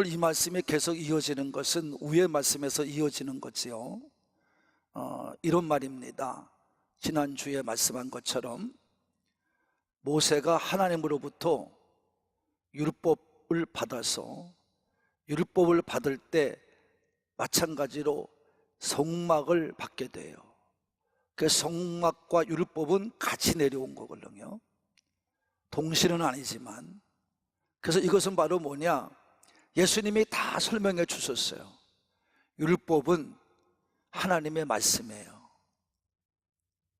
오늘 이 말씀이 계속 이어지는 것은 위의 말씀에서 이어지는 거지요. 이런 말입니다. 지난주에 말씀한 것처럼 모세가 하나님으로부터 율법을 받아서 율법을 받을 때 마찬가지로 성막을 받게 돼요. 그 성막과 율법은 같이 내려온 거거든요. 동시는 아니지만. 그래서 이것은 바로 뭐냐, 예수님이 다 설명해 주셨어요. 율법은 하나님의 말씀이에요.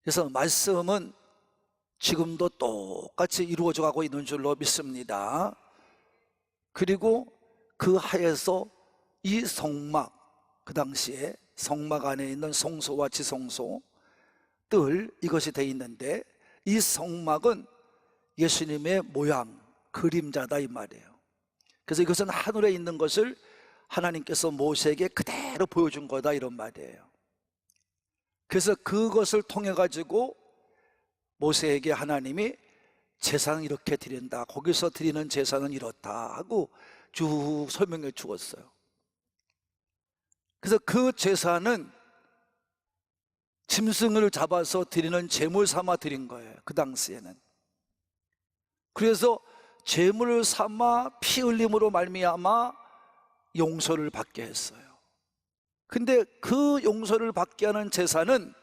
그래서 말씀은 지금도 똑같이 이루어져 가고 있는 줄로 믿습니다. 그리고 그 하에서 이 성막, 그 당시에 성막 안에 있는 성소와 지성소 뜰, 이것이 되어 있는데 이 성막은 예수님의 모양, 그림자다 이 말이에요. 그래서 이것은 하늘에 있는 것을 하나님께서 모세에게 그대로 보여준 거다 이런 말이에요. 그래서 그것을 통해 가지고 모세에게 하나님이 제사는 이렇게 드린다, 거기서 드리는 제사는 이렇다 하고 쭉 설명해 주었어요. 그래서 그 제사는 짐승을 잡아서 드리는 제물 삼아 드린 거예요, 그 당시에는. 그래서 제물을 삼아 피 흘림으로 말미암아 용서를 받게 했어요. 근데 그 용서를 받게 하는 제사는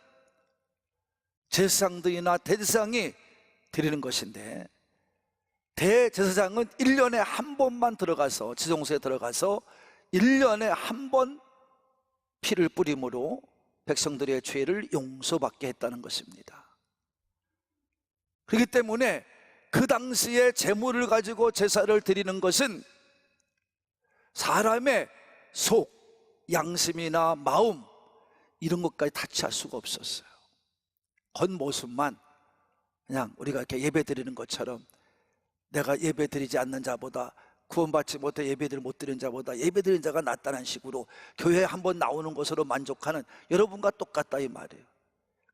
제사장들이나 대제사장이 드리는 것인데, 대제사장은 1년에 한 번만 들어가서, 지성소에 들어가서 1년에 한 번 피를 뿌림으로 백성들의 죄를 용서받게 했다는 것입니다. 그렇기 때문에 그 당시에 제물을 가지고 제사를 드리는 것은 사람의 속, 양심이나 마음 이런 것까지 타치할 수가 없었어요. 겉모습만 그냥 우리가 이렇게 예배 드리는 것처럼, 내가 예배 드리지 않는 자보다, 구원받지 못해 예배를 못 드리는 자보다 예배 드리는 자가 낫다는 식으로 교회에 한번 나오는 것으로 만족하는 여러분과 똑같다 이 말이에요.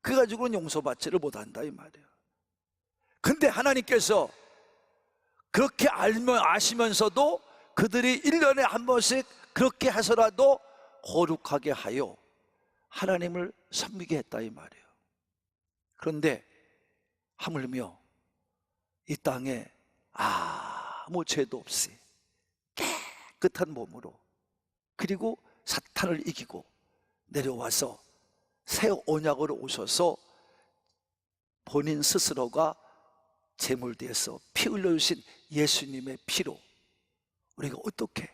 그 가지고는 용서받지를 못한다 이 말이에요. 근데 하나님께서 그렇게 아시면서도 그들이 1년에 한 번씩 그렇게 해서라도 거룩하게 하여 하나님을 섬기게 했다 이 말이에요. 그런데 하물며 이 땅에 아무 죄도 없이 깨끗한 몸으로, 그리고 사탄을 이기고 내려와서 새 언약으로 오셔서 본인 스스로가 제물대에서 피 흘려주신 예수님의 피로 우리가 어떻게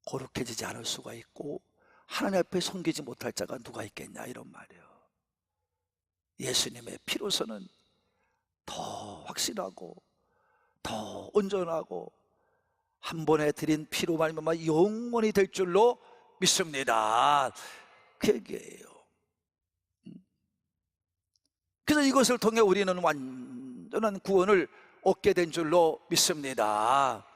거룩해지지 않을 수가 있고 하나님 앞에 섬기지 못할 자가 누가 있겠냐 이런 말이에요. 예수님의 피로서는 더 확실하고 더 온전하고 한 번에 드린 피로 말미암아 영원히 될 줄로 믿습니다. 그 얘기예요. 그래서 이것을 통해 우리는 완전한 구원을 얻게 된 줄로 믿습니다.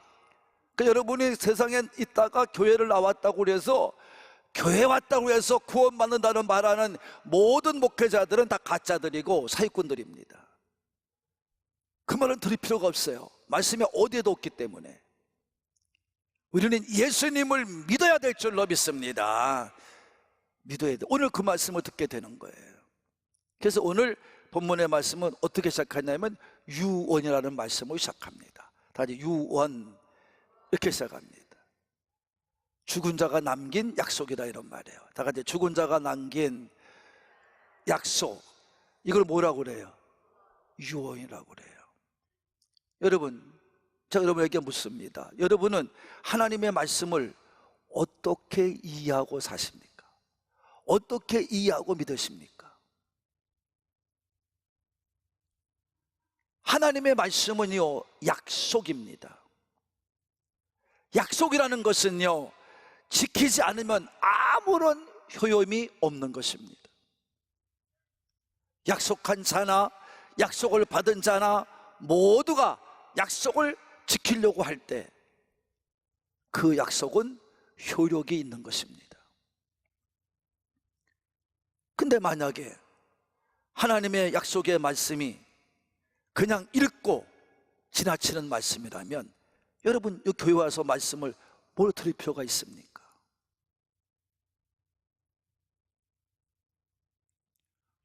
그러니까 여러분이 세상에 있다가 교회를 나왔다고 해서, 교회 왔다고 해서 구원받는다는 말하는 모든 목회자들은 다 가짜들이고 사기꾼들입니다. 그 말은 들을 필요가 없어요. 말씀이 어디에도 없기 때문에. 우리는 예수님을 믿어야 될 줄로 믿습니다. 믿어야 돼. 오늘 그 말씀을 듣게 되는 거예요. 그래서 오늘 본문의 말씀은 어떻게 시작하냐면 유언이라는 말씀으로 시작합니다. 다시 유언 이렇게 시작합니다. 죽은 자가 남긴 약속이다 이런 말이에요. 다 같이 죽은 자가 남긴 약속, 이걸 뭐라고 그래요? 유언이라고 그래요. 여러분, 제가 여러분에게 묻습니다. 여러분은 하나님의 말씀을 어떻게 이해하고 사십니까? 어떻게 이해하고 믿으십니까? 하나님의 말씀은요, 약속입니다. 약속이라는 것은요, 지키지 않으면 아무런 효용이 없는 것입니다. 약속한 자나 약속을 받은 자나 모두가 약속을 지키려고 할 때 그 약속은 효력이 있는 것입니다. 근데 만약에 하나님의 약속의 말씀이 그냥 읽고 지나치는 말씀이라면, 여러분 이 교회 와서 말씀을 뭘 드릴 필요가 있습니까?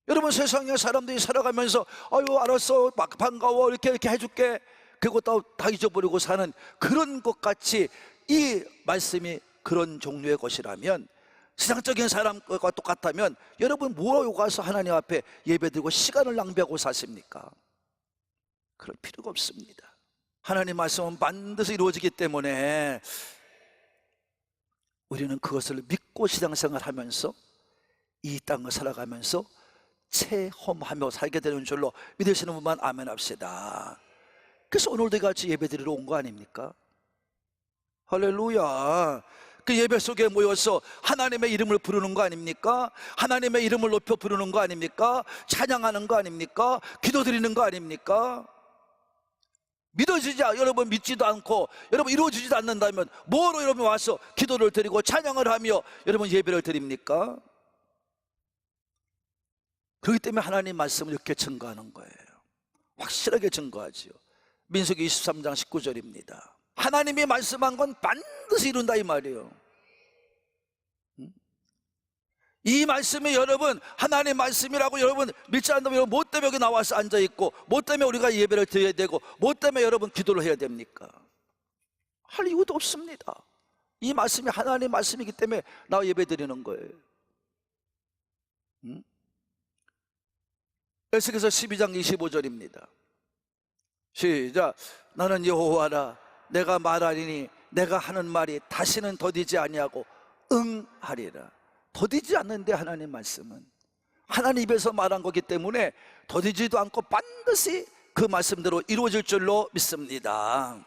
여러분, 세상에 사람들이 살아가면서 아유 알았어, 막 반가워, 이렇게 해줄게, 그거 다 잊어버리고 사는 그런 것 같이 이 말씀이 그런 종류의 것이라면, 세상적인 사람과 똑같다면 여러분 뭐하고 가서 하나님 앞에 예배드리고 시간을 낭비하고 사십니까? 그럴 필요가 없습니다. 하나님 말씀은 반드시 이루어지기 때문에 우리는 그것을 믿고 신앙생활 하면서 이 땅을 살아가면서 체험하며 살게 되는 줄로 믿으시는 분만 아멘 합시다. 그래서 오늘도 같이 예배드리러 온 거 아닙니까? 할렐루야. 그 예배 속에 모여서 하나님의 이름을 부르는 거 아닙니까? 하나님의 이름을 높여 부르는 거 아닙니까? 찬양하는 거 아닙니까? 기도드리는 거 아닙니까? 여러분 믿지도 않고 여러분 이루어지지도 않는다면 뭐로 여러분 와서 기도를 드리고 찬양을 하며 여러분 예배를 드립니까? 그렇기 때문에 하나님 말씀을 이렇게 증거하는 거예요. 확실하게 증거하지요. 민수기 23장 19절입니다. 하나님이 말씀한 건 반드시 이룬다 이 말이에요. 이 말씀이 여러분 하나님 말씀이라고 여러분 믿지 않는다면 여러분 뭐 때문에 여기 나와서 앉아있고, 뭐 때문에 우리가 예배를 드려야 되고, 뭐 때문에 여러분 기도를 해야 됩니까? 할 이유도 없습니다. 이 말씀이 하나님 말씀이기 때문에 나 예배 드리는 거예요. 에스겔서 12장 25절입니다 시작. 나는 여호와라, 내가 말하리니 내가 하는 말이 다시는 더디지 아니하고 응하리라. 더디지 않는데 하나님 말씀은 하나님 입에서 말한 거기 때문에 더디지도 않고 반드시 그 말씀대로 이루어질 줄로 믿습니다.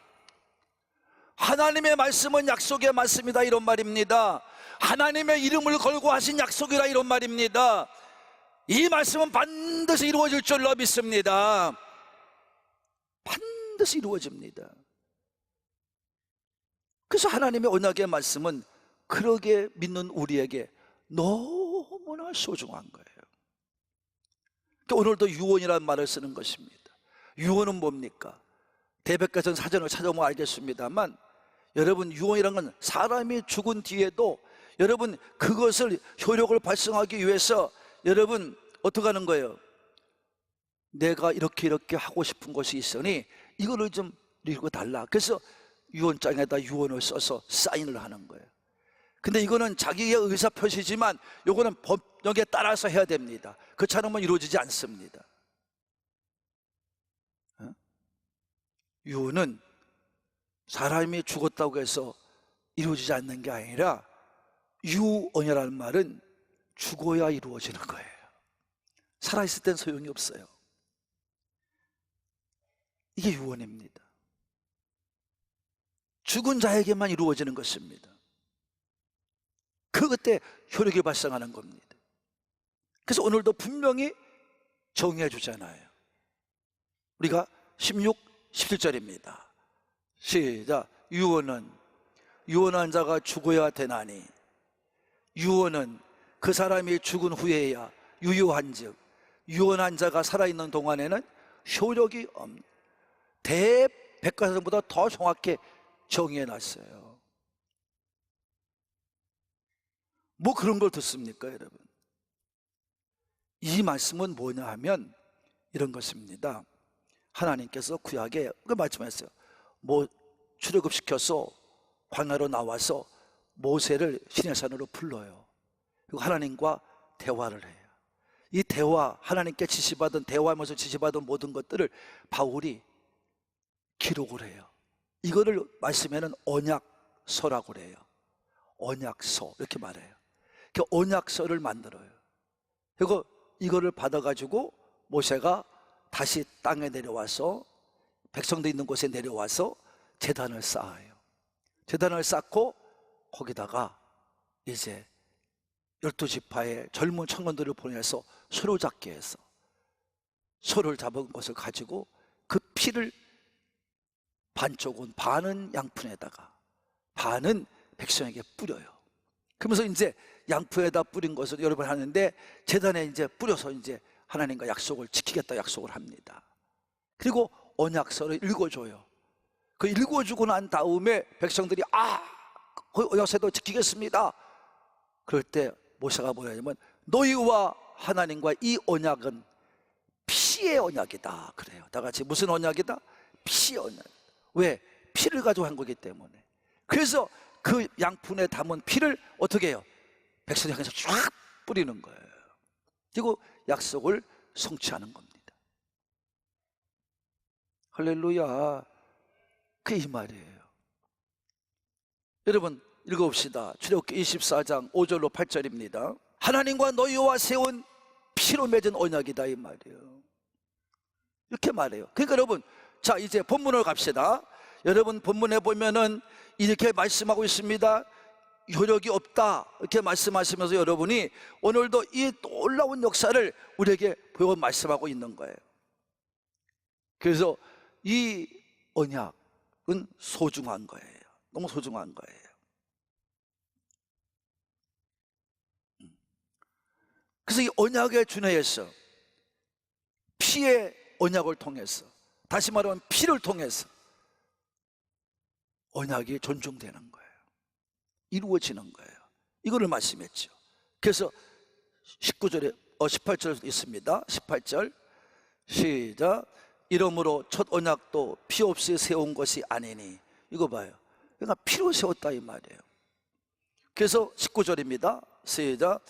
하나님의 말씀은 약속의 말씀이다 이런 말입니다. 하나님의 이름을 걸고 하신 약속이라 이런 말입니다. 이 말씀은 반드시 이루어질 줄로 믿습니다. 반드시 이루어집니다. 그래서 하나님의 언약의 말씀은 그러게 믿는 우리에게 너무나 소중한 거예요. 그러니까 오늘도 유언이라는 말을 쓰는 것입니다. 유언은 뭡니까? 대백과선 사전을 찾아보면 알겠습니다만, 여러분 유언이라는 건 사람이 죽은 뒤에도 여러분 그것을 효력을 발생하기 위해서 여러분 어떻게 하는 거예요? 내가 이렇게 하고 싶은 것이 있으니 이거를 좀 읽어달라. 그래서 유언장에다 유언을 써서 사인을 하는 거예요. 근데 이거는 자기의 의사표시지만 이거는 법령에 따라서 해야 됩니다. 그렇지 않으면 이루어지지 않습니다. 유언은 사람이 죽었다고 해서 이루어지지 않는 게 아니라, 유언이라는 말은 죽어야 이루어지는 거예요. 살아있을 땐 소용이 없어요. 이게 유언입니다. 죽은 자에게만 이루어지는 것입니다. 그때 효력이 발생하는 겁니다. 그래서 오늘도 분명히 정의해 주잖아요. 우리가 16, 17절입니다 시작. 유언한 자가 죽어야 되나니, 유언은 그 사람이 죽은 후에야 유효한즉 유언한 자가 살아있는 동안에는 효력이 없는, 대백과사전보다 더 정확히 정의해 놨어요. 뭐 그런 걸 듣습니까 여러분? 이 말씀은 뭐냐 하면 이런 것입니다. 하나님께서 구약에 그 말씀하셨어요. 출애굽시켜서 광야로 나와서 모세를 시내산으로 불러요. 그리고 하나님과 대화를 해요. 이 대화, 하나님께 지시받은, 대화하면서 지시받은 모든 것들을 바울이 기록을 해요. 이거를 말씀에는 언약서라고 그래요. 언약서 이렇게 말해요. 그 언약서를 만들어요. 그리고 이거를 받아가지고 모세가 다시 땅에 내려와서, 백성들 있는 곳에 내려와서 제단을 쌓아요. 제단을 쌓고 거기다가 이제 12지파의 젊은 청년들을 보내서 소를 잡게 해서 소를 잡은 것을 가지고 그 피를 반쪽은, 반은 양푼에다가 반은 백성에게 뿌려요. 그러면서 이제 양푼에다 뿌린 것을 여러 번 하는데, 제단에 이제 뿌려서 이제 하나님과 약속을 지키겠다 약속을 합니다. 그리고 언약서를 읽어줘요. 그 읽어주고 난 다음에 백성들이 언약세도 지키겠습니다. 그럴 때 모세가 뭐라 하냐면 너희와 하나님과 이 언약은 피의 언약이다 그래요. 다 같이 무슨 언약이다? 피의 언약. 왜? 피를 가지고 한 거기 때문에. 그래서 그 양푼에 담은 피를 어떻게 해요? 백성을 향해서 쫙 뿌리는 거예요. 그리고 약속을 성취하는 겁니다. 할렐루야. 그 이 말이에요. 여러분 읽어봅시다. 출애굽기 24장 5절로 8절입니다. 하나님과 너희와 세운 피로 맺은 언약이다 이 말이에요. 이렇게 말해요. 그러니까 여러분, 자 이제 본문으로 갑시다. 여러분 본문에 보면은 이렇게 말씀하고 있습니다. 효력이 없다 이렇게 말씀하시면서 여러분이 오늘도 이 놀라운 역사를 우리에게 보여 말씀하고 있는 거예요. 그래서 이 언약은 소중한 거예요. 너무 소중한 거예요. 그래서 이 언약의 준회에서 피의 언약을 통해서, 다시 말하면 피를 통해서 언약이 존중되는 거예요. 이루어지는 거예요. 이거를 말씀했죠. 그래서 19절에 18절 있습니다. 18절 시작. 이러므로 첫 언약도 피 없이 세운 것이 아니니. 이거 봐요. 그러니까 피로 세웠다 이 말이에요. 그래서 19절입니다. 시작.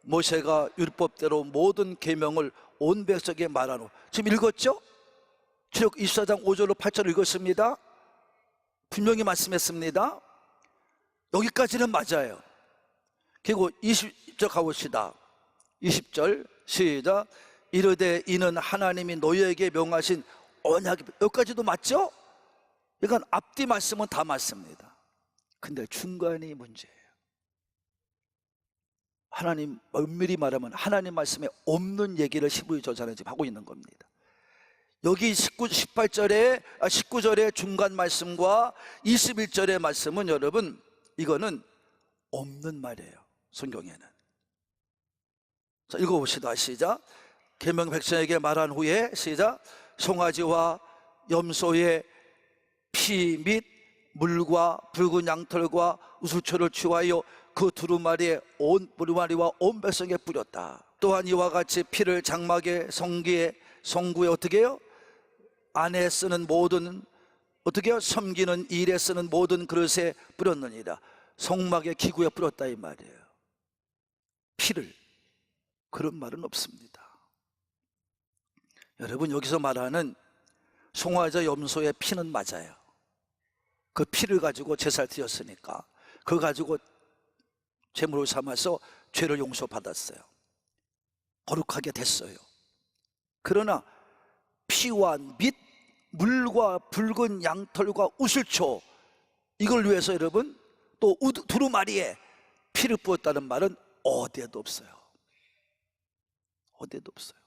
모세가 율법대로 모든 계명을 온 백성에게 말하노. 지금 읽었죠? 출애굽기 24장 5절로 8절 읽었습니다. 분명히 말씀했습니다. 여기까지는 맞아요. 그리고 20절 가봅시다. 20절 시작. 이르되 이는 하나님이 너희에게 명하신 언약이. 여기까지도 맞죠? 그러니까 앞뒤 말씀은 다 맞습니다. 근데 중간이 문제예요. 하나님, 엄밀히 말하면 하나님 말씀에 없는 얘기를 히브리 저자는 지금 하고 있는 겁니다. 여기 19절의 중간 말씀과 21절의 말씀은 여러분 이거는 없는 말이에요. 성경에는. 자, 읽어봅시다. 시작. 계명 백성에게 말한 후에 시작. 송아지와 염소의 피 및 물과 붉은 양털과 우슬초를 취하여 그 두루마리와 온 백성에 뿌렸다. 또한 이와 같이 피를 장막에 성구에 어떻게 해요? 안에 쓰는 모든 어떻게 해요? 섬기는 일에 쓰는 모든 그릇에 뿌렸느니라. 성막의 기구에 뿌렸다 이 말이에요. 피를. 그런 말은 없습니다. 여러분 여기서 말하는 송아지 염소의 피는 맞아요. 그 피를 가지고 제사를 드렸으니까 그거 가지고 제물을 삼아서 죄를 용서받았어요. 거룩하게 됐어요. 그러나 피와 및 물과 붉은 양털과 우슬초, 이걸 위해서 여러분 또 두루마리에 피를 부었다는 말은 어디에도 없어요. 어디에도 없어요.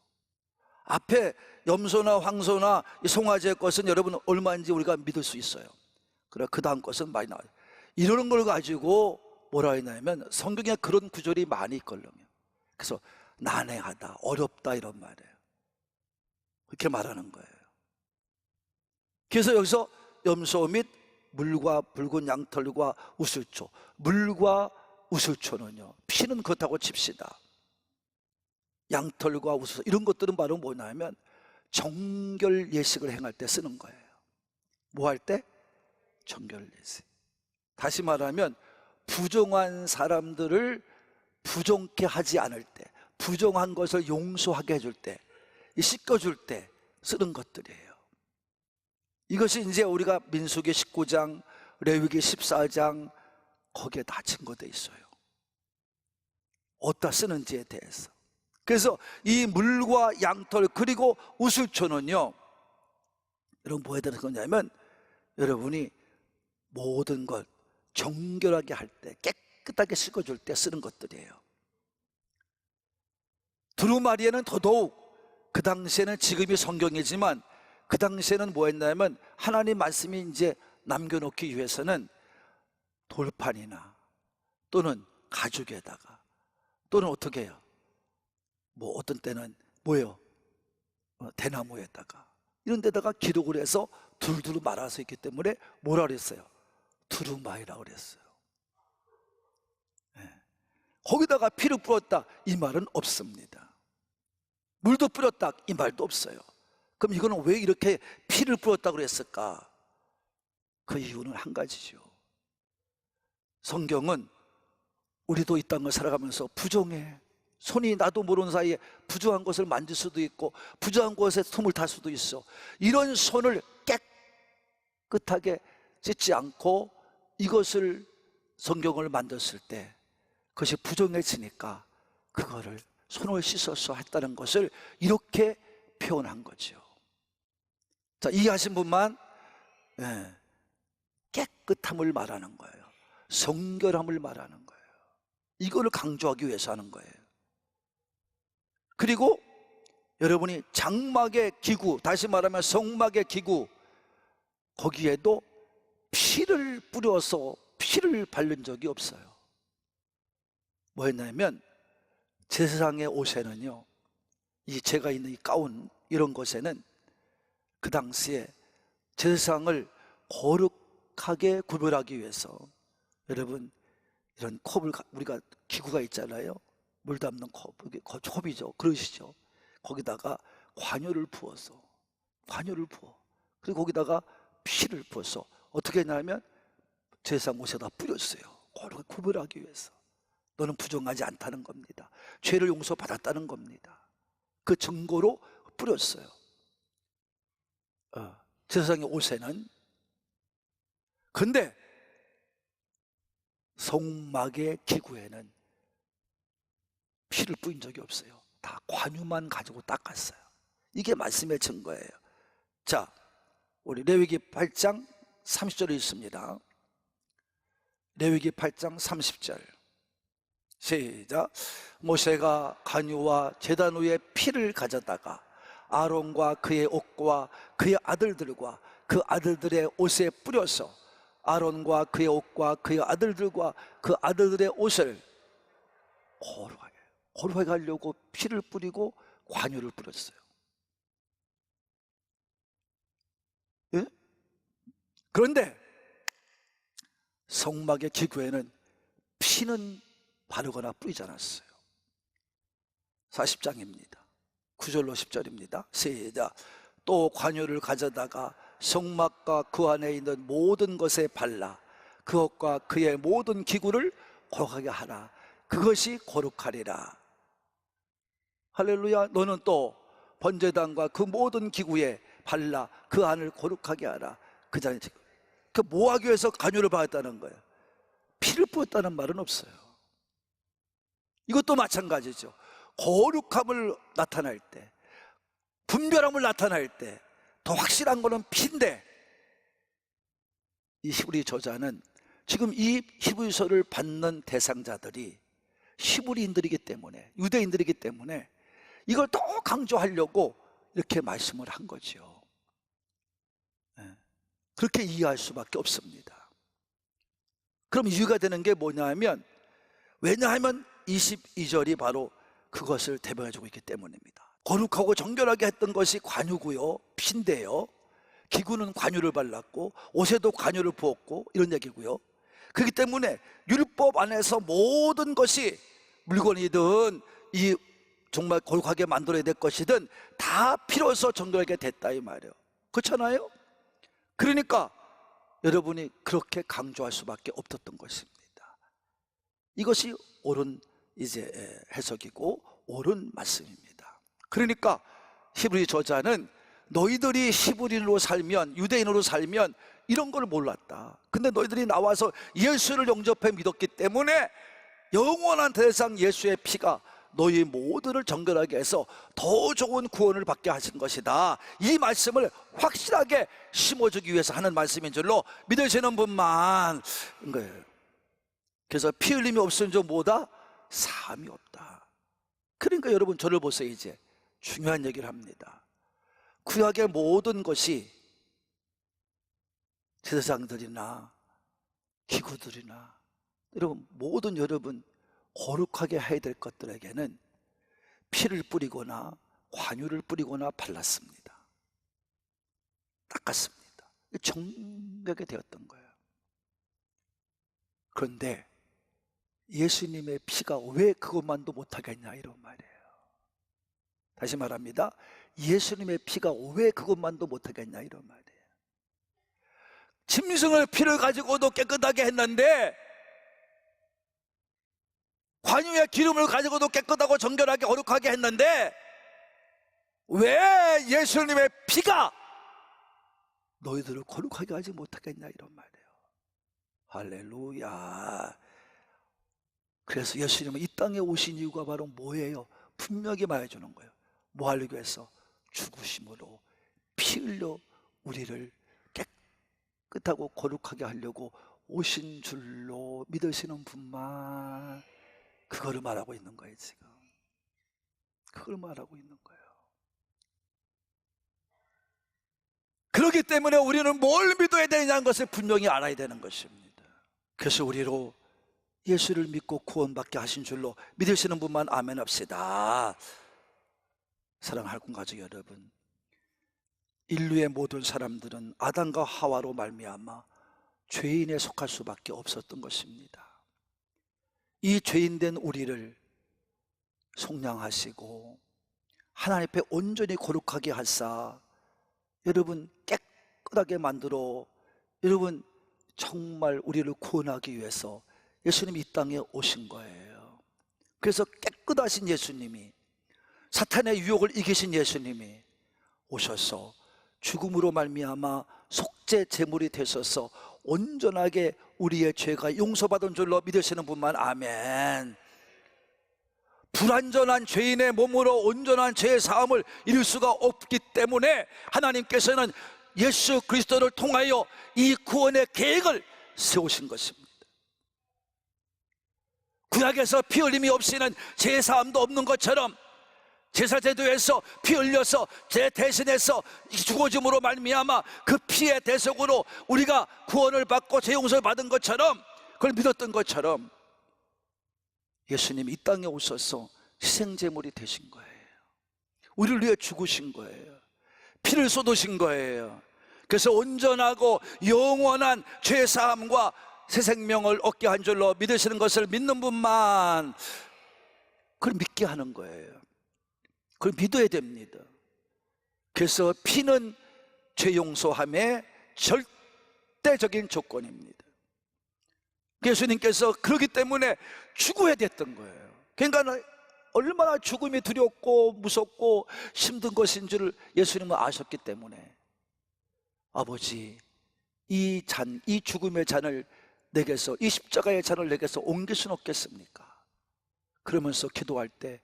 앞에 염소나 황소나 송아지의 것은 여러분 얼마인지 우리가 믿을 수 있어요. 그래 그 다음 것은 많이 나와요. 이러는 걸 가지고 뭐라 했냐면 성경에 그런 구절이 많이 있거든요. 그래서 난해하다, 어렵다 이런 말이에요. 그렇게 말하는 거예요. 그래서 여기서 염소 및 물과 붉은 양털과 우슬초, 물과 우슬초는요, 피는 그렇다고 칩시다. 양털과 우슬초 이런 것들은 바로 뭐냐면 정결 예식을 행할 때 쓰는 거예요. 뭐 할 때? 정결 예식. 다시 말하면 부정한 사람들을 부정케 하지 않을 때, 부정한 것을 용서하게 해줄 때, 씻겨줄 때 쓰는 것들이에요. 이것이 이제 우리가 민수기 19장, 레위기 14장 거기에 다 증거되어 있어요. 어디다 쓰는지에 대해서. 그래서 이 물과 양털 그리고 우슬초는요, 여러분 뭐에 대해서 그러냐면 여러분이 모든 것 정결하게 할 때, 깨끗하게 씻어줄 때 쓰는 것들이에요. 두루마리에는 더더욱, 그 당시에는 지금이 성경이지만 그 당시에는 뭐 했냐면 하나님 말씀이 이제 남겨놓기 위해서는 돌판이나 또는 가죽에다가 또는 어떻게 해요? 뭐 어떤 때는 뭐예요? 대나무에다가 이런 데다가 기록을 해서 둘둘 말아서 있기 때문에 뭐라 그랬어요? 두루마리라고 그랬어요. 거기다가 피를 뿌렸다 이 말은 없습니다. 물도 뿌렸다 이 말도 없어요. 그럼 이거는 왜 이렇게 피를 뿌렸다고 그랬을까? 그 이유는 한 가지죠. 성경은 우리도 이 땅을 살아가면서 부정해, 손이 나도 모르는 사이에 부정한 것을 만질 수도 있고 부정한 것에 손을 탈 수도 있어. 이런 손을 깨끗하게 씻지 않고 이것을 성경을 만들었을 때 그것이 부정해지니까 그거를 손을 씻어서 했다는 것을 이렇게 표현한 거죠. 자, 이해하신 분만 깨끗함을 말하는 거예요. 성결함을 말하는 거예요. 이거를 강조하기 위해서 하는 거예요. 그리고 여러분이 장막의 기구, 다시 말하면 성막의 기구, 거기에도 피를 뿌려서 피를 바른 적이 없어요. 뭐였냐면 제사장의 옷에는요, 이 제가 있는 이 가운 이런 것에는 그 당시에 제사장을 거룩하게 구별하기 위해서, 여러분 이런 컵을 우리가 기구가 있잖아요. 물 담는 컵, 이게 컵이죠. 그러시죠. 거기다가 관유를 부어서, 관유를 부어, 그리고 거기다가 피를 부어서 어떻게 했냐면 제사장 옷에다 뿌렸어요. 거룩하게 구별하기 위해서. 너는 부정하지 않다는 겁니다. 죄를 용서받았다는 겁니다. 그 증거로 뿌렸어요. 제사장의 옷에는. 근데 성막의 기구에는 피를 뿌린 적이 없어요. 다 관유만 가지고 닦았어요. 이게 말씀의 증거예요. 자, 우리 레위기 8장 30절에 있습니다. 레위기 8장 30절 시작. 모세가 관유와 제단 위에 피를 가져다가 아론과 그의 옷과 그의 아들들과 그 아들들의 옷에 뿌려서 아론과 그의 옷과 그의 아들들과 그 아들들의 옷을 거룩하게 하려고 피를 뿌리고 관유를 뿌렸어요. 예? 그런데 성막의 기구에는 피는 바르거나 뿌리지 않았어요. 40장입니다. 9절로 10절입니다. 시작. 또 관유를 가져다가 성막과 그 안에 있는 모든 것에 발라 그것과 그의 모든 기구를 거룩하게 하라. 그것이 거룩하리라. 할렐루야. 너는 또 번제단과 그 모든 기구에 발라 그 안을 거룩하게 하라. 그 자는 그 뭐하기 위해서 관유를 받았다는 거예요. 피를 뿌렸다는 말은 없어요. 이것도 마찬가지죠. 거룩함을 나타낼 때, 분별함을 나타낼 때 더 확실한 거는 피인데, 이 히브리 저자는 지금 이 히브리서를 받는 대상자들이 히브리인들이기 때문에, 유대인들이기 때문에 이걸 더 강조하려고 이렇게 말씀을 한 거죠. 그렇게 이해할 수밖에 없습니다. 그럼 이유가 되는 게 뭐냐면, 왜냐하면 22절이 바로 그것을 대변해주고 있기 때문입니다. 거룩하고 정결하게 했던 것이 관유고요, 피인데요, 기구는 관유를 발랐고 옷에도 관유를 부었고 이런 얘기고요. 그렇기 때문에 율법 안에서 모든 것이 물건이든 이 정말 거룩하게 만들어야 될 것이든 다 피로서 정결하게 됐다 이 말이에요. 그렇잖아요? 그러니까 여러분이 그렇게 강조할 수밖에 없었던 것입니다. 이것이 옳은 이제 해석이고 옳은 말씀입니다. 그러니까 히브리 저자는 너희들이 히브리인으로 살면, 유대인으로 살면 이런 걸 몰랐다. 근데 너희들이 나와서 예수를 영접해 믿었기 때문에 영원한 대상 예수의 피가 너희 모두를 정결하게 해서 더 좋은 구원을 받게 하신 것이다. 이 말씀을 확실하게 심어주기 위해서 하는 말씀인 줄로 믿으시는 분만 거예요. 그래서 피 흘림이 없으면 좀 뭐다? 사함이 없다. 그러니까 여러분 저를 보세요. 이제 중요한 얘기를 합니다. 구약의 모든 것이 제사장들이나 기구들이나 여러분 모든 여러분 거룩하게 해야 될 것들에게는 피를 뿌리거나 관유를 뿌리거나 발랐습니다. 닦았습니다. 정결하게 되었던 거예요. 그런데 예수님의 피가 왜 그것만도 못하겠냐 이런 말이에요. 다시 말합니다. 예수님의 피가 왜 그것만도 못하겠냐 이런 말이에요. 짐승의 피를 가지고도 깨끗하게 했는데, 관유의 기름을 가지고도 깨끗하고 정결하게 거룩하게 했는데, 왜 예수님의 피가 너희들을 거룩하게 하지 못하겠냐 이런 말이에요. 할렐루야. 그래서 예수님은 이 땅에 오신 이유가 바로 뭐예요? 분명히 말해주는 거예요. 뭐 하려고 해서? 죽으심으로 피 흘려 우리를 깨끗하고 거룩하게 하려고 오신 줄로 믿으시는 분만, 그거를 말하고 있는 거예요. 지금 그걸 말하고 있는 거예요. 그렇기 때문에 우리는 뭘 믿어야 되냐는 것을 분명히 알아야 되는 것입니다. 그래서 우리로 예수를 믿고 구원받게 하신 줄로 믿으시는 분만 아멘 합시다. 사랑하는 가족 여러분, 인류의 모든 사람들은 아담과 하와로 말미암아 죄인에 속할 수밖에 없었던 것입니다. 이 죄인된 우리를 속량하시고 하나님 앞에 온전히 거룩하게 하사 여러분 깨끗하게 만들어 여러분 정말 우리를 구원하기 위해서 예수님이 이 땅에 오신 거예요. 그래서 깨끗하신 예수님이, 사탄의 유혹을 이기신 예수님이 오셔서 죽음으로 말미암아 속죄 제물이 되셔서 온전하게 우리의 죄가 용서받은 줄로 믿으시는 분만 아멘. 불완전한 죄인의 몸으로 온전한 죄의 사함을 이룰 수가 없기 때문에 하나님께서는 예수 그리스도를 통하여 이 구원의 계획을 세우신 것입니다. 구약에서 피 흘림이 없이는 죄의 사함도 없는 것처럼 제사제도에서 피 흘려서 죄 대신해서 죽어짐으로 말미암아 그 피의 대속으로 우리가 구원을 받고 죄 용서를 받은 것처럼, 그걸 믿었던 것처럼 예수님이 이 땅에 오셔서 희생제물이 되신 거예요. 우리를 위해 죽으신 거예요. 피를 쏟으신 거예요. 그래서 온전하고 영원한 죄사함과 새 생명을 얻게 한 줄로 믿으시는 것을 믿는 분만 그걸 믿게 하는 거예요. 그걸 믿어야 됩니다. 그래서 피는 죄 용서함의 절대적인 조건입니다. 예수님께서 그렇기 때문에 죽어야 됐던 거예요. 그러니까 얼마나 죽음이 두렵고 무섭고 힘든 것인 줄 예수님은 아셨기 때문에, 아버지 이 죽음의 잔을 내게서, 이 십자가의 잔을 내게서 옮길 수는 없겠습니까? 그러면서 기도할 때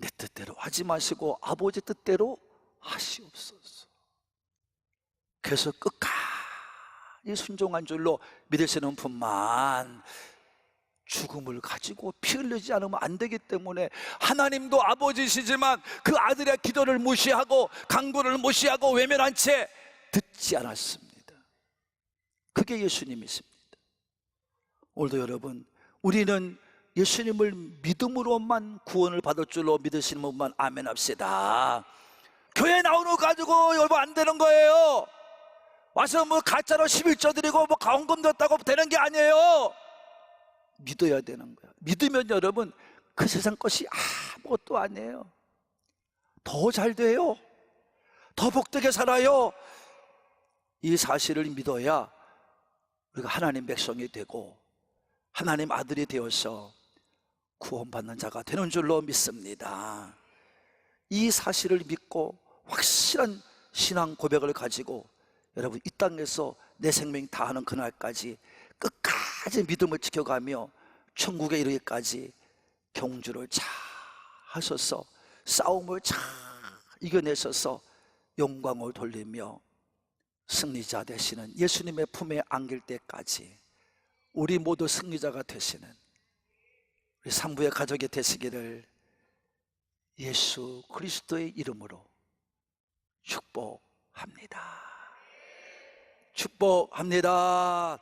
내 뜻대로 하지 마시고 아버지 뜻대로 하시옵소서. 그래서 끝까지 순종한 줄로 믿으시는 분만 죽음을 가지고 피 흘리지 않으면 안 되기 때문에 하나님도 아버지시지만 그 아들의 기도를 무시하고 간구를 무시하고 외면한 채 듣지 않았습니다. 그게 예수님이십니다. 오늘도 여러분, 우리는 예수님을 믿음으로만 구원을 받을 줄로 믿으시는 분만 아멘 합시다. 교회 나오는 거 가지고 여러분 안 되는 거예요. 와서 뭐 가짜로 11조 드리고 뭐 가원금 줬다고 되는 게 아니에요. 믿어야 되는 거야. 믿으면 여러분 그 세상 것이 아무것도 아니에요. 더 잘 돼요. 더 복되게 살아요. 이 사실을 믿어야 우리가 하나님 백성이 되고 하나님 아들이 되어서 구원받는 자가 되는 줄로 믿습니다. 이 사실을 믿고 확실한 신앙 고백을 가지고 여러분 이 땅에서 내 생명 다하는 그날까지 끝까지 믿음을 지켜가며 천국에 이르기까지 경주를 잘 하셔서 싸움을 잘 이겨내셔서 영광을 돌리며 승리자 되시는 예수님의 품에 안길 때까지 우리 모두 승리자가 되시는 우리 산부의 가족이 되시기를 예수 그리스도의 이름으로 축복합니다. 축복합니다.